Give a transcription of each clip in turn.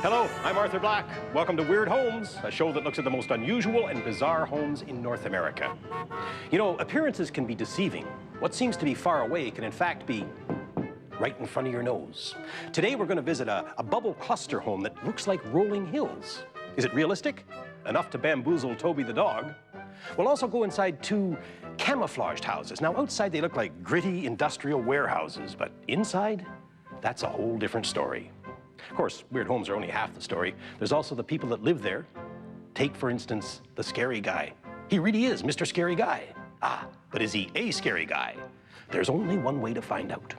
Hello, I'm Arthur Black. Welcome to Weird Homes, a show that looks at the most unusual and bizarre homes in North America. You know, appearances can be deceiving. What seems to be far away can in fact be right in front of your nose. Today we're going to visit a bubble cluster home that looks like rolling hills. Is it realistic? Enough to bamboozle Toby the dog. We'll also go inside two camouflaged houses. Now outside they look like gritty industrial warehouses, but inside, that's a whole different story. Of course, weird homes are only half the story. There's also the people that live there. Take, for instance, the scary guy. He really is Mr. Scary Guy. Ah, but is he a scary guy? There's only one way to find out.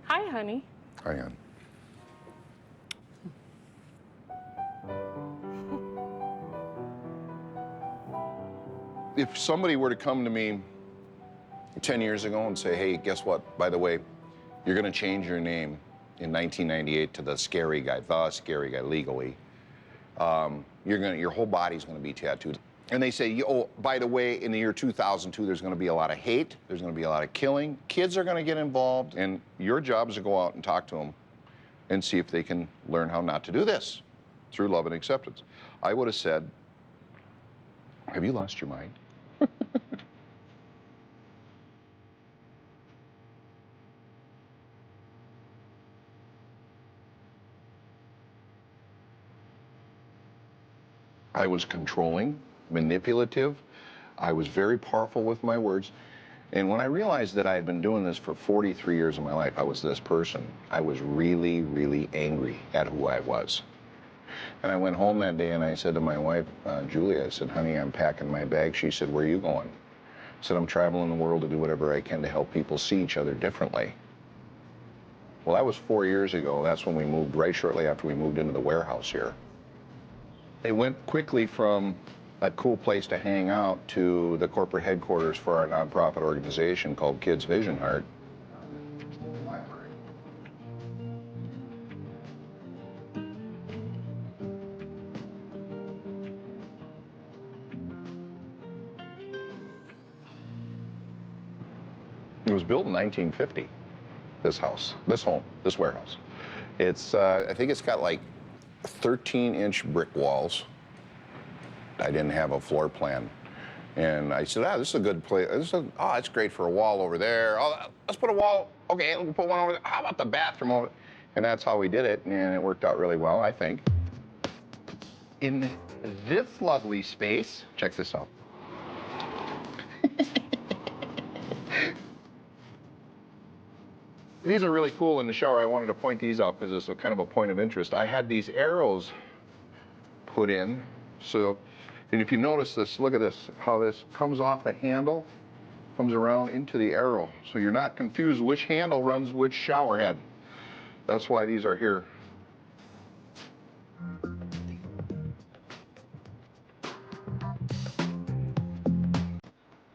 Hi, honey. Hi, Ann. If somebody were to come to me 10 years ago and say, hey, guess what? By the way, you're going to change your name in 1998 to the scary guy legally. Your whole body's going to be tattooed. And they say, oh, by the way, in the year 2002, there's going to be a lot of hate. There's going to be a lot of killing. Kids are going to get involved. And your job is to go out and talk to them and see if they can learn how not to do this through love and acceptance. I would have said, have you lost your mind? I was controlling, manipulative. I was very powerful with my words. And when I realized that I had been doing this for 43 years of my life, I was this person. I was really, really angry at who I was. And I went home that day and I said to my wife, Julie, I said, honey, I'm packing my bag. She said, where are you going? I said, I'm traveling the world to do whatever I can to help people see each other differently. Well, that was 4 years ago. That's when we moved, right shortly after we moved into the warehouse here. They went quickly from a cool place to hang out to the corporate headquarters for our nonprofit organization called Kids Vision Heart. It was built in 1950, this house, this home, this warehouse. It's, I think it's got like 13-inch brick walls. I didn't have a floor plan. And I said, this is a good place. It's great for a wall over there. Oh, let's put a wall. Okay, we'll put one over there. How about the bathroom over there? And that's how we did it, and it worked out really well, I think. In this lovely space, check this out. These are really cool in the shower. I wanted to point these out because it's kind of a point of interest. I had these arrows put in. So, and if you notice this, look at this, how this comes off the handle, comes around into the arrow. So you're not confused which handle runs which shower head. That's why these are here.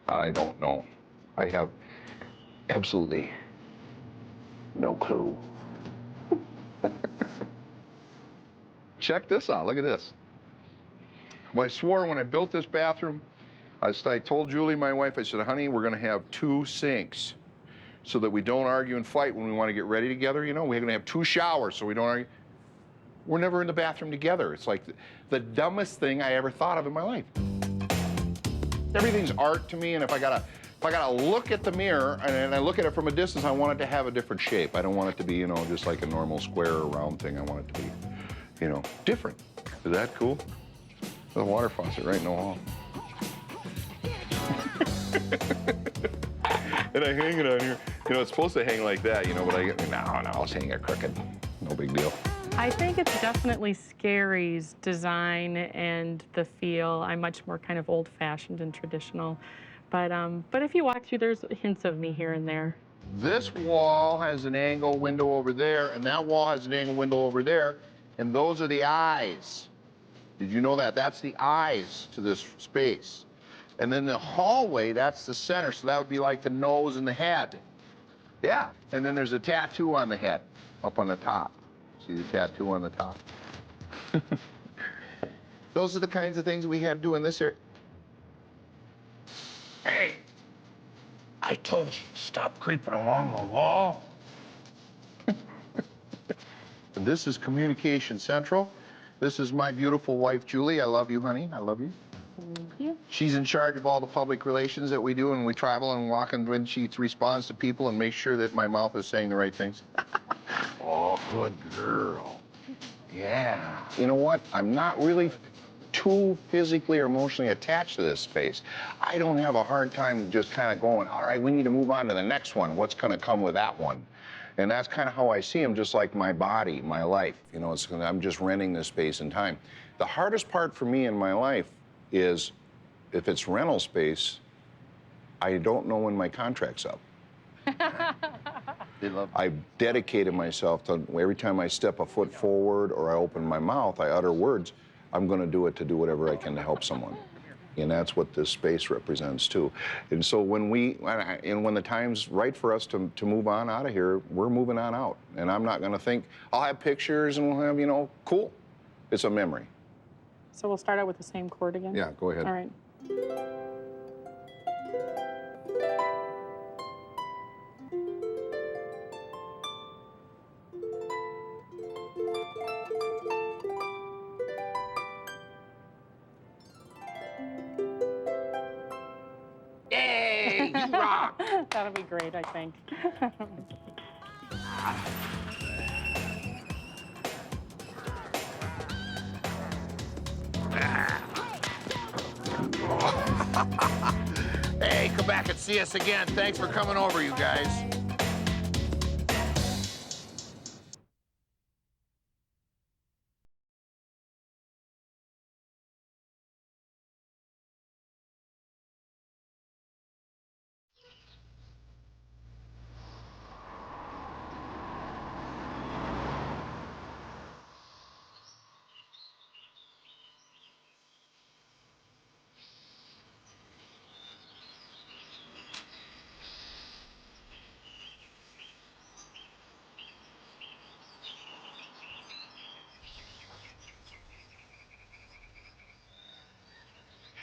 I don't know. I have absolutely no clue. Check this out, look at this. Well, I swore when I built this bathroom, I told Julie, my wife, I said, honey, we're gonna have 2 sinks so that we don't argue and fight when we wanna get ready together. You know, we're gonna have 2 showers so we don't argue. We're never in the bathroom together. It's like the dumbest thing I ever thought of in my life. Everything's art to me, and if I gotta If I gotta look at the mirror and I look at it from a distance, I want it to have a different shape. I don't want it to be, you know, just like a normal square or round thing. I want it to be, you know, different. Is that cool? The water faucet right in the wall. And I hang it on here. You know, it's supposed to hang like that, you know, but no, I'll just hang it crooked. No big deal. I think it's definitely Scary's design and the feel. I'm much more kind of old-fashioned and traditional. But if you walk through, there's hints of me here and there. This wall has an angle window over there, and that wall has an angle window over there, and those are the eyes. Did you know that? That's the eyes to this space. And then the hallway, that's the center, so that would be like the nose and the head. Yeah, and then there's a tattoo on the head, up on the top. See the tattoo on the top? Those are the kinds of things we had to do in this area. Hey, I told you, stop creeping along the wall. And this is Communication Central. This is my beautiful wife, Julie. I love you, honey. I love you. Thank you. She's in charge of all the public relations that we do, and we travel and walk, and when she responds to people and makes sure that my mouth is saying the right things. Oh, good girl. Yeah. You know what? I'm not really too physically or emotionally attached to this space. I don't have a hard time just kind of going, all right, we need to move on to the next one. What's going to come with that one? And that's kind of how I see them, just like my body, my life. You know, I'm just renting this space and time. The hardest part for me in my life is if it's rental space, I don't know when my contract's up. I've dedicated myself to every time I step a foot forward or I open my mouth, I utter words, I'm going to do it to do whatever I can to help someone. And that's what this space represents too. And so when when the time's right for us to move on out of here, we're moving on out. And I'm not going to think, I'll have pictures and we'll have, you know, cool. It's a memory. So we'll start out with the same chord again? Yeah, go ahead. All right. Yay, you rock! That'll be great, I think. Hey, come back and see us again. Thanks for coming over, you guys.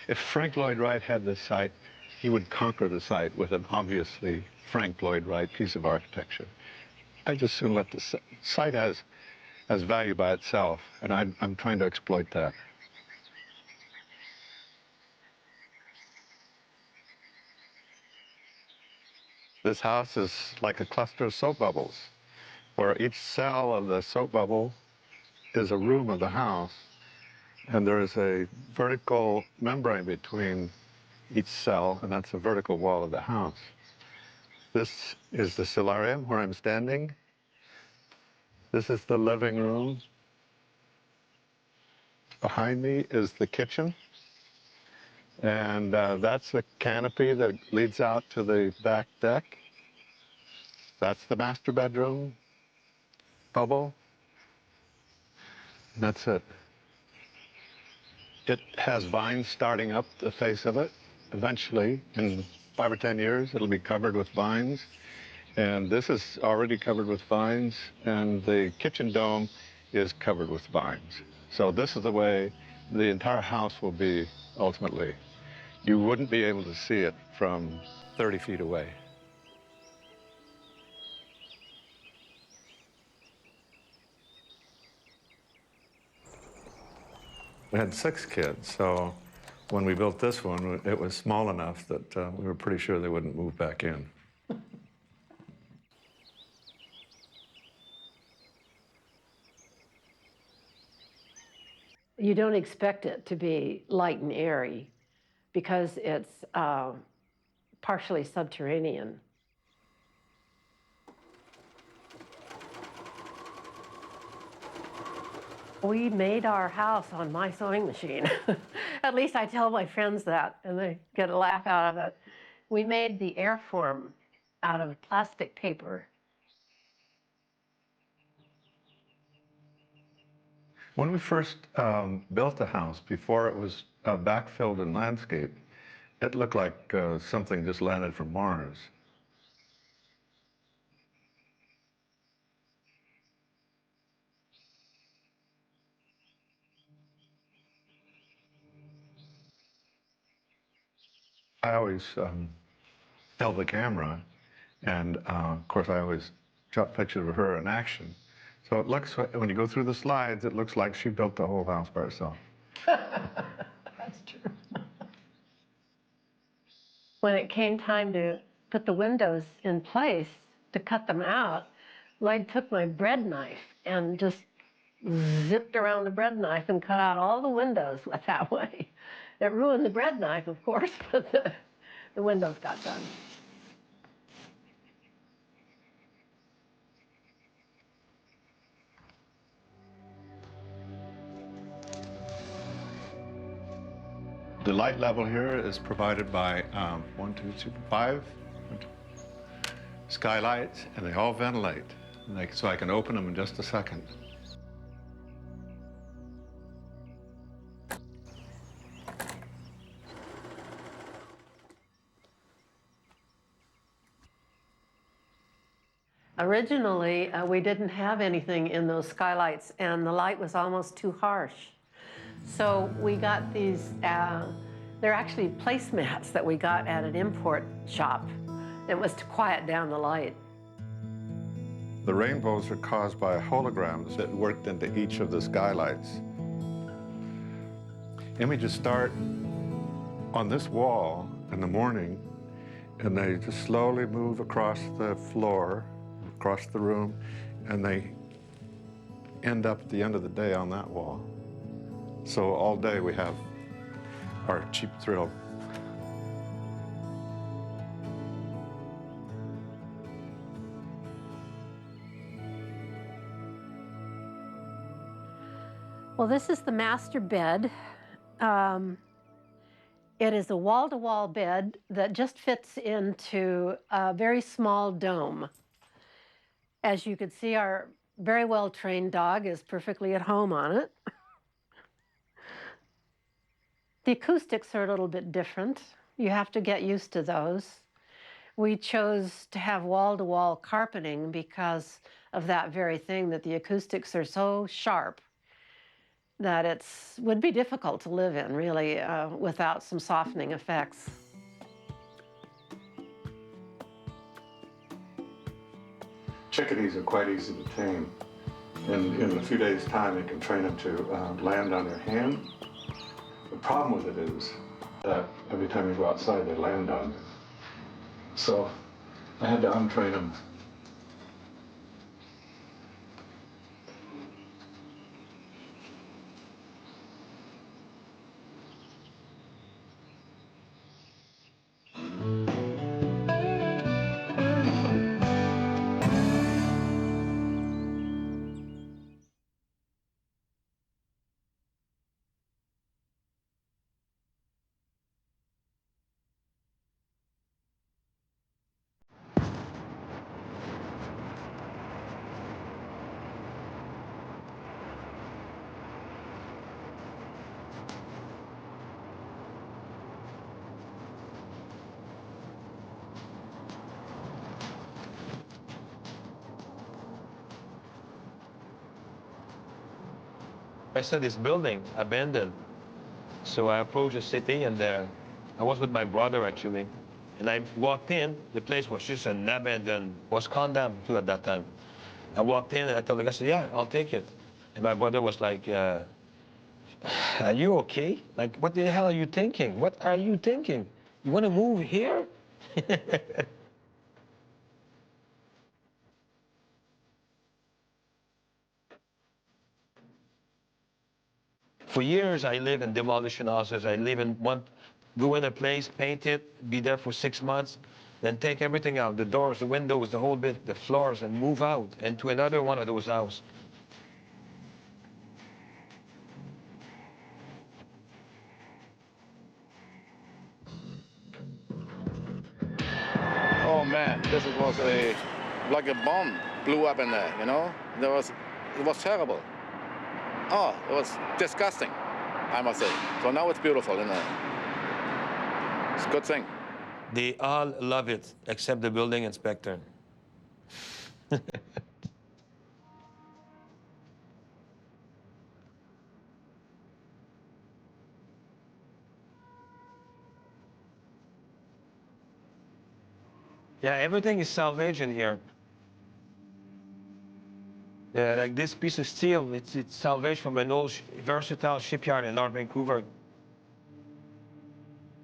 If Frank Lloyd Wright had this site, he would conquer the site with an obviously Frank Lloyd Wright piece of architecture. I just soon let the site has value by itself, and I'm trying to exploit that. This house is like a cluster of soap bubbles, where each cell of the soap bubble is a room of the house, and there is a vertical membrane between each cell, and that's the vertical wall of the house. This is the solarium where I'm standing. This is the living room. Behind me is the kitchen. And that's the canopy that leads out to the back deck. That's the master bedroom bubble. And that's it. It has vines starting up the face of it. Eventually, in 5 or 10 years, it'll be covered with vines. And this is already covered with vines, and the kitchen dome is covered with vines. So this is the way the entire house will be ultimately. You wouldn't be able to see it from 30 feet away. We had 6 kids, so when we built this one, it was small enough that we were pretty sure they wouldn't move back in. You don't expect it to be light and airy because it's partially subterranean. We made our house on my sewing machine. At least I tell my friends that, and they get a laugh out of it. We made the airform out of plastic paper. When we first built the house, before it was backfilled in landscape, it looked like something just landed from Mars. I always held the camera, and of course I always shot pictures of her in action. So it looks, when you go through the slides, it looks like she built the whole house by herself. That's true. When it came time to put the windows in place, to cut them out, Lloyd took my bread knife and just zipped around the bread knife and cut out all the windows that way. It ruined the bread knife, of course, but the windows got done. The light level here is provided by 5 skylights, and they all ventilate. So I can open them in just a second. Originally, we didn't have anything in those skylights, and the light was almost too harsh. So we got these, they're actually placemats that we got at an import shop. It was to quiet down the light. The rainbows are caused by holograms that worked into each of the skylights. Images start on this wall in the morning, and they just slowly move across the floor, across the room, and they end up at the end of the day on that wall. So all day we have our cheap thrill. Well, this is the master bed. It is a wall-to-wall bed that just fits into a very small dome. As you can see, our very well-trained dog is perfectly at home on it. The acoustics are a little bit different. You have to get used to those. We chose to have wall-to-wall carpeting because of that very thing, that the acoustics are so sharp that it would be difficult to live in, really, without some softening effects. Chickadees are quite easy to tame. And in a few days' time, you can train them to land on your hand. The problem with it is that every time you go outside, they land on you. So I had to untrain them. I saw this building abandoned. So I approached the city, and I was with my brother actually. And I walked in, the place was just an abandoned, was condemned too at that time. I walked in and I told the guy, I said, yeah, I'll take it. And my brother was like, Are you okay? Like, what the hell are you thinking? What are you thinking? You want to move here? For years, I live in demolition houses. I live in one, go in a place, paint it, be there for 6 months, then take everything out, the doors, the windows, the whole bit, the floors, and move out into another one of those houses. Oh man, this was like a bomb blew up in there, you know? It was terrible. Oh, it was disgusting, I must say. So now it's beautiful, and it's a good thing. They all love it, except the building inspector. Yeah, everything is salvage in here. Yeah, like this piece of steel, it's salvage from an old versatile shipyard in North Vancouver.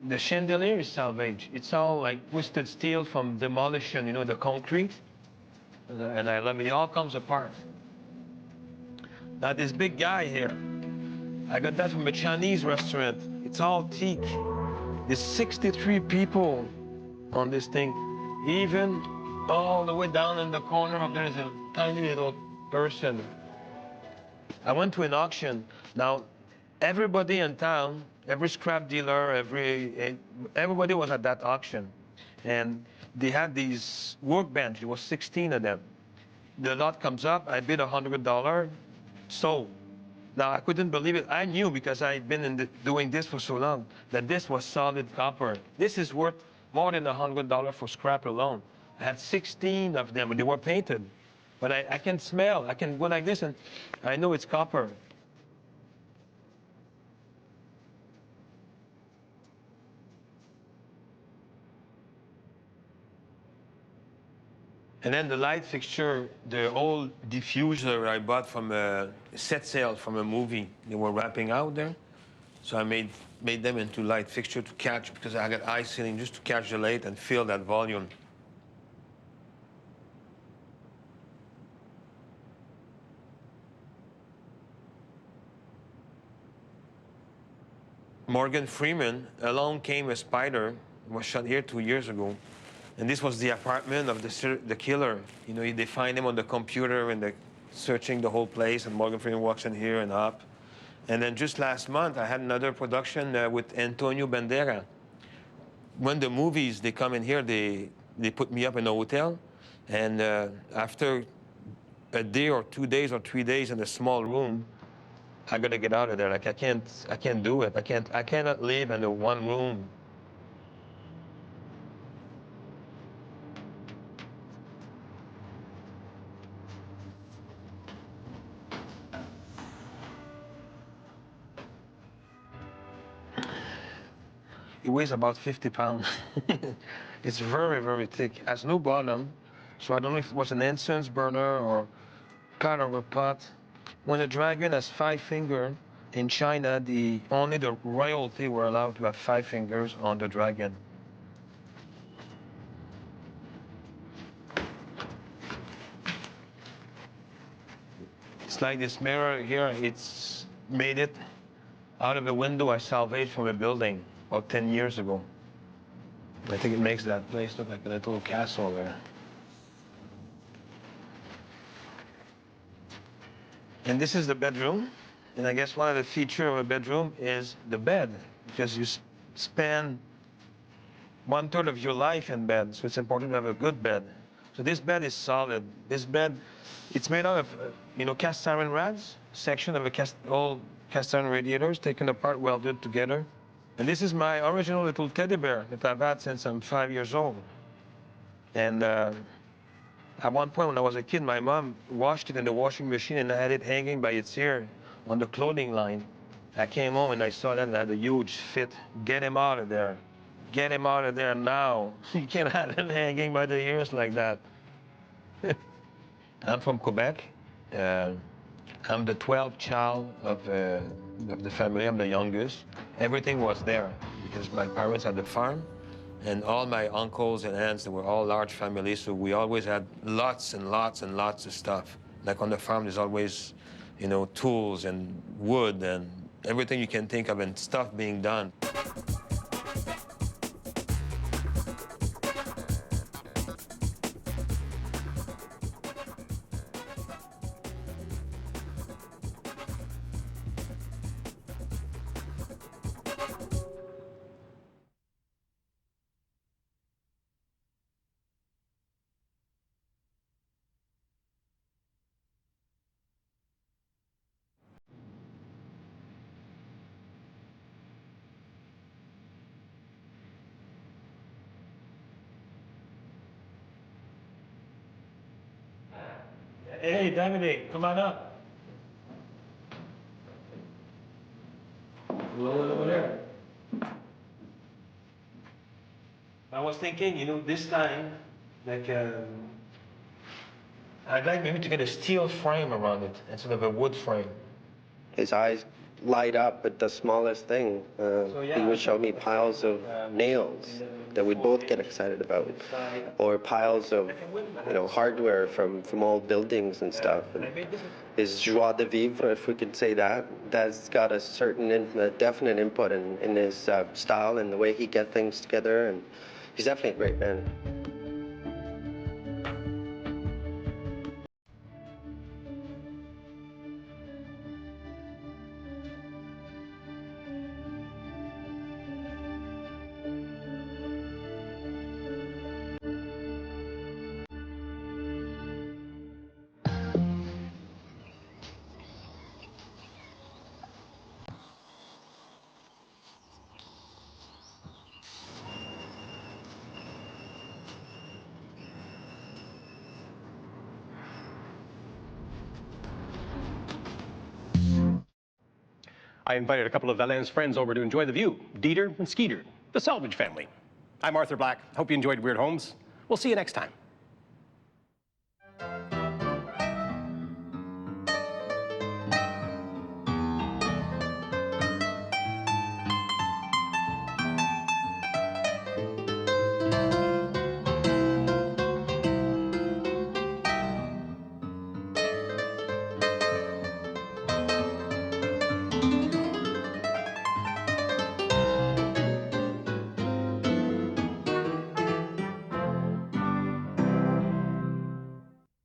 The chandelier is salvage. It's all like twisted steel from demolition, you know, the concrete. And I love it. It all comes apart. Now this big guy here, I got that from a Chinese restaurant. It's all teak. There's 63 people on this thing. Even all the way down in the corner up there is a tiny little person. I went to an auction. Now, everybody in town, every scrap dealer, everybody was at that auction. And they had these workbench. There was 16 of them. The lot comes up, I bid $100, sold. Now, I couldn't believe it. I knew, because I'd been doing this for so long, that this was solid copper. This is worth more than $100 for scrap alone. I had 16 of them, and they were painted. But I can smell, I can go like this, and I know it's copper. And then the light fixture, the old diffuser I bought from a set sale from a movie. They were wrapping out there. So I made them into light fixture to catch, because I got eye sealing just to catch the light and feel that volume. Morgan Freeman, along came a spider, was shot here 2 years ago. And this was the apartment of the killer. You know, they find him on the computer and they're searching the whole place, and Morgan Freeman walks in here and up. And then just last month, I had another production with Antonio Banderas. When the movies, they come in here, they put me up in a hotel. And after a day or 2 days or 3 days in a small room, I gotta get out of there. Like, I can't do it. I cannot live in a one room. It weighs about 50 pounds. It's very, very thick. It has no bottom. So I don't know if it was an incense burner or part of a pot. When a dragon has 5 fingers, in China, only the royalty were allowed to have 5 fingers on the dragon. It's like this mirror here, it's made it out of a window I salvaged from a building about 10 years ago. I think it makes that place look like a little castle there. And this is the bedroom. And I guess one of the features of a bedroom is the bed, because you spend 1/3 of your life in bed, so it's important to have a good bed. So this bed is solid. This bed, it's made out of, you know, cast iron rods, section of old cast iron radiators taken apart, welded together. And this is my original little teddy bear that I've had since I'm 5 years old. And at one point when I was a kid, my mom washed it in the washing machine and I had it hanging by its ear on the clothing line. I came home and I saw that and I had a huge fit. Get him out of there. Get him out of there now. You can't have him hanging by the ears like that. I'm from Quebec. I'm the 12th child of the family. I'm the youngest. Everything was there because my parents had the farm, and all my uncles and aunts, they were all large families, so we always had lots and lots and lots of stuff. Like on the farm, there's always, you know, tools and wood and everything you can think of and stuff being done. Hey, Davide, come on up. Over there. I was thinking, you know, this time, like, I'd like maybe to get a steel frame around it instead of a wood frame. His eyes light up at the smallest thing. He would show me piles of nails that we'd both get excited about, or piles of, you know, hardware from old buildings and stuff. And his joie de vivre, if we could say that, that's got a certain, definite input in his style and the way he gets things together. And he's definitely a great man. I invited a couple of Alain's friends over to enjoy the view, Dieter and Skeeter, the salvage family. I'm Arthur Black. Hope you enjoyed Weird Homes. We'll see you next time.